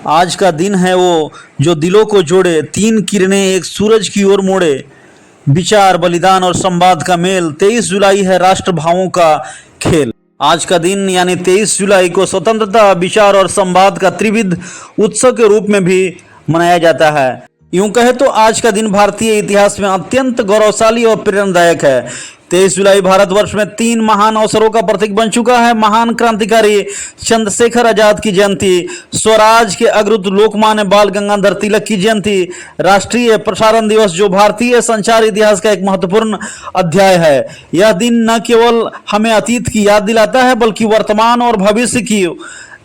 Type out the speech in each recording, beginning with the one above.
आज का दिन है वो जो दिलों को जोड़े, तीन किरणें एक सूरज की ओर मोड़े। विचार, बलिदान और संवाद का मेल। 23 जुलाई है राष्ट्र भावों का खेल। आज का दिन यानी 23 जुलाई को स्वतंत्रता, विचार और संवाद का त्रिविध उत्सव के रूप में भी मनाया जाता है। यूं कहे तो आज का दिन भारतीय इतिहास में अत्यंत गौरवशाली और प्रेरणादायक है। 23 जुलाई भारतवर्ष में तीन महान अवसरों का प्रतीक बन चुका है। महान क्रांतिकारी चंद्रशेखर आजाद की जयंती, स्वराज के अग्रदूत लोकमान्य बाल गंगाधर तिलक की जयंती, राष्ट्रीय प्रसारण दिवस जो भारतीय संचार इतिहास का एक महत्वपूर्ण अध्याय है। यह दिन न केवल हमें अतीत की याद दिलाता है बल्कि वर्तमान और भविष्य की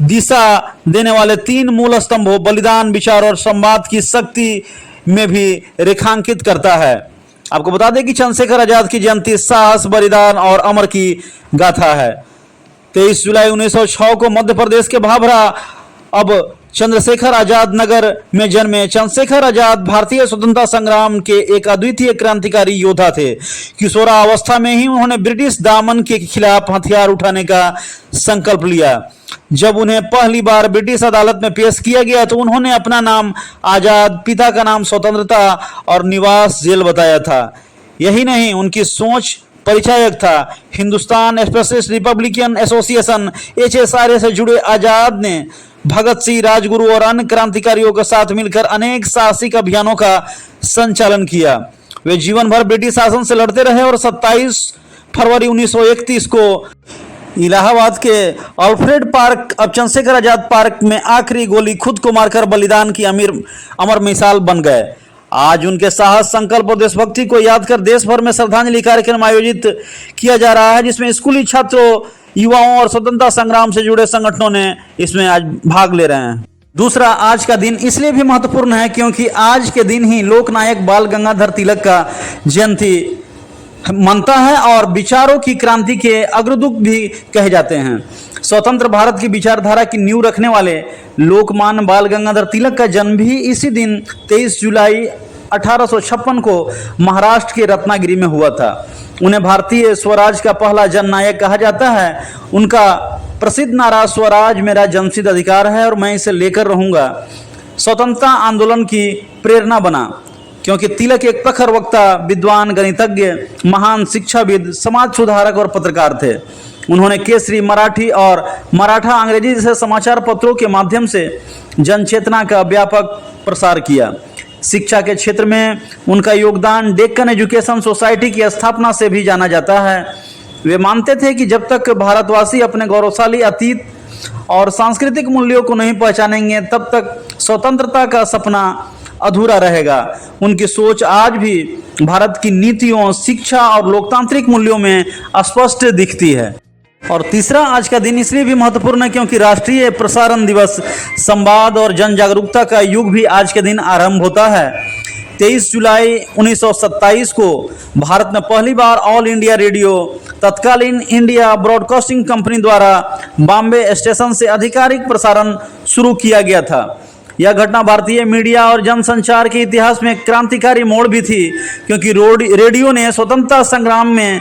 दिशा देने वाले तीन मूल स्तंभों बलिदान, विचार और संवाद की शक्ति में भी रेखांकित करता है। आपको बता दें कि चंद्रशेखर आजाद की जयंती साहस, बलिदान और अमर की गाथा है। 23 जुलाई 1906 को मध्य प्रदेश के भाभरा अब चंद्रशेखर आजाद नगर में जन्मे चंद्रशेखर आजाद भारतीय स्वतंत्रता संग्राम के एक अद्वितीय क्रांतिकारी योद्धा थे। किशोरावस्था में ही उन्होंने ब्रिटिश दमन के खिलाफ हथियार उठाने का संकल्प लिया। जब उन्हें पहली बार ब्रिटिश अदालत में पेश किया गया तो उन्होंने अपना नाम आजाद, पिता का नाम स्वतंत्रता और निवास जेल बताया था। यही नहीं, उनकी सोच परिचायक था। Hindustan specialist Republican association HSRA से जुड़े आजाद ने भगत सिंह, राजगुरु और अन्य क्रांतिकारियों के साथ मिलकर अनेक साहसिक अभियानों का संचालन किया। वे जीवन भर ब्रिटिश शासन से लड़ते रहे और 27 फरवरी 1931 को इलाहाबाद के अल्फ्रेड पार्क, अब चंद्रशेखर आजाद पार्क में आखिरी गोली खुद को मारकर बलिदान की अमर मिसाल बन गए। आज उनके साहस, संकल्प और देशभक्ति को याद कर देश भर में श्रद्धांजलि कार्यक्रम आयोजित किया जा रहा है, जिसमें स्कूली छात्रों, युवाओं और स्वतंत्रता संग्राम से जुड़े संगठनों ने इसमें आज भाग ले रहे हैं। दूसरा, आज का दिन इसलिए भी महत्वपूर्ण है क्योंकि आज के दिन ही लोकनायक बाल गंगाधर तिलक का जयंती मनता है और विचारों की क्रांति के अग्रदूत भी कहे जाते हैं। स्वतंत्र भारत की विचारधारा की नींव रखने वाले लोकमान्य बाल गंगाधर तिलक का जन्म भी इसी दिन 23 जुलाई 1856 को महाराष्ट्र के रत्नागिरी में हुआ था। उन्हें भारतीय स्वराज का पहला जननायक कहा जाता है। उनका प्रसिद्ध नारा स्वराज मेरा जन्मसिद्ध अधिकार है और मैं इसे लेकर रहूंगा स्वतंत्रता आंदोलन की प्रेरणा बना, क्योंकि तिलक एक प्रखर वक्ता, विद्वान, गणितज्ञ, महान शिक्षाविद, समाज सुधारक और पत्रकार थे। उन्होंने केसरी, मराठी और मराठा अंग्रेजी जैसे समाचार पत्रों के माध्यम से जनचेतना का व्यापक प्रसार किया। शिक्षा के क्षेत्र में उनका योगदान डेक्कन एजुकेशन सोसाइटी की स्थापना से भी जाना जाता है। वे मानते थे कि जब तक भारतवासी अपने गौरवशाली अतीत और सांस्कृतिक मूल्यों को नहीं पहचानेंगे तब तक स्वतंत्रता का सपना अधूरा रहेगा। उनकी सोच आज भी भारत की नीतियों, शिक्षा और लोकतांत्रिक मूल्यों में स्पष्ट दिखती है। और तीसरा, आज का दिन इसलिए भी महत्वपूर्ण है क्योंकि राष्ट्रीय प्रसारण दिवस, संवाद और जन जागरूकता का युग भी आज के दिन आरंभ होता है। 23 जुलाई 1927 को भारत में पहली बार ऑल इंडिया रेडियो, तत्कालीन इंडिया ब्रॉडकास्टिंग कंपनी द्वारा बॉम्बे स्टेशन से आधिकारिक प्रसारण शुरू किया गया था। यह घटना भारतीय मीडिया और जनसंचार के इतिहास में क्रांतिकारी मोड़ भी थी, क्योंकि रेडियो ने स्वतंत्रता संग्राम में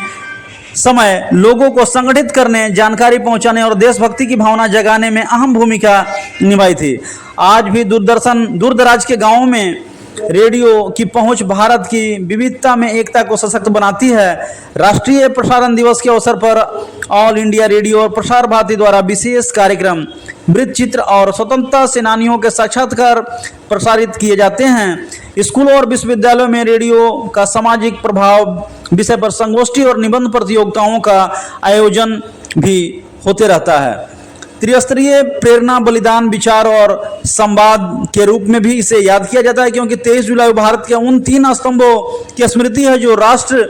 समय लोगों को संगठित करने, जानकारी पहुंचाने और देशभक्ति की भावना जगाने में अहम भूमिका निभाई थी। आज भी दूरदराज के गांवों में रेडियो की पहुंच भारत की विविधता में एकता को सशक्त बनाती है। राष्ट्रीय प्रसारण दिवस के अवसर पर ऑल इंडिया रेडियो और प्रसार भारती द्वारा विशेष कार्यक्रम, वृत्तचित्र और स्वतंत्रता सेनानियों के साक्षात्कार प्रसारित किए जाते हैं। स्कूलों और विश्वविद्यालयों में रेडियो का सामाजिक प्रभाव विषय पर संगोष्ठी और निबंध प्रतियोगिताओं का आयोजन भी होते रहता है। त्रिस्तरीय प्रेरणा, बलिदान, विचार और संवाद के रूप में भी इसे याद किया जाता है, क्योंकि 23 जुलाई भारत के उन तीन स्तंभों की स्मृति है जो राष्ट्र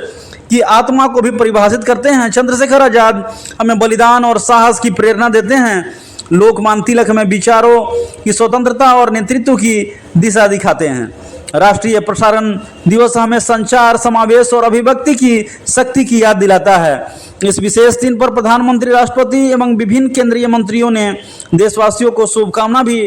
की आत्मा को भी परिभाषित करते हैं। चंद्रशेखर आजाद हमें बलिदान और साहस की प्रेरणा देते हैं। लोकमान्य तिलक हमें विचारों की स्वतंत्रता और नेतृत्व की दिशा दिखाते हैं। राष्ट्रीय प्रसारण दिवस हमें संचार, समावेश और अभिव्यक्ति की शक्ति की याद दिलाता है। इस विशेष दिन पर प्रधानमंत्री, राष्ट्रपति एवं विभिन्न केंद्रीय मंत्रियों ने देशवासियों को शुभकामना भी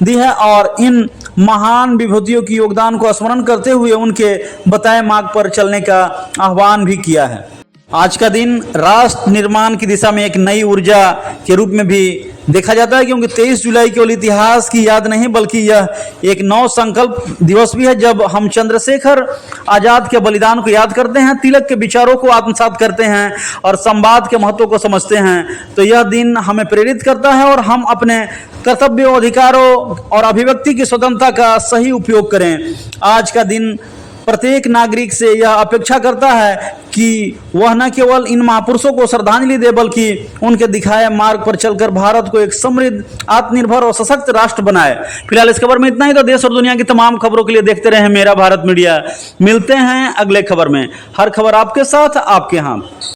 दी है और इन महान विभूतियों की योगदान को स्मरण करते हुए उनके बताए मार्ग पर चलने का आह्वान भी किया है। आज का दिन राष्ट्र निर्माण की दिशा में एक नई ऊर्जा के रूप में भी देखा जाता है, क्योंकि 23 जुलाई केवल इतिहास की याद नहीं बल्कि यह एक नौ संकल्प दिवस भी है। जब हम चंद्रशेखर आजाद के बलिदान को याद करते हैं, तिलक के विचारों को आत्मसात करते हैं और संवाद के महत्व को समझते हैं, तो यह दिन हमें प्रेरित करता है और हम अपने कर्तव्यों, अधिकारों और अभिव्यक्ति की स्वतंत्रता का सही उपयोग करें। आज का दिन प्रत्येक नागरिक से यह अपेक्षा करता है कि वह न केवल इन महापुरुषों को श्रद्धांजलि दे बल्कि उनके दिखाए मार्ग पर चलकर भारत को एक समृद्ध, आत्मनिर्भर और सशक्त राष्ट्र बनाए। फिलहाल इस खबर में इतना ही। तो देश और दुनिया की तमाम खबरों के लिए देखते रहें मेरा भारत मीडिया। मिलते हैं अगले खबर में। हर खबर आपके साथ, आपके हाथ।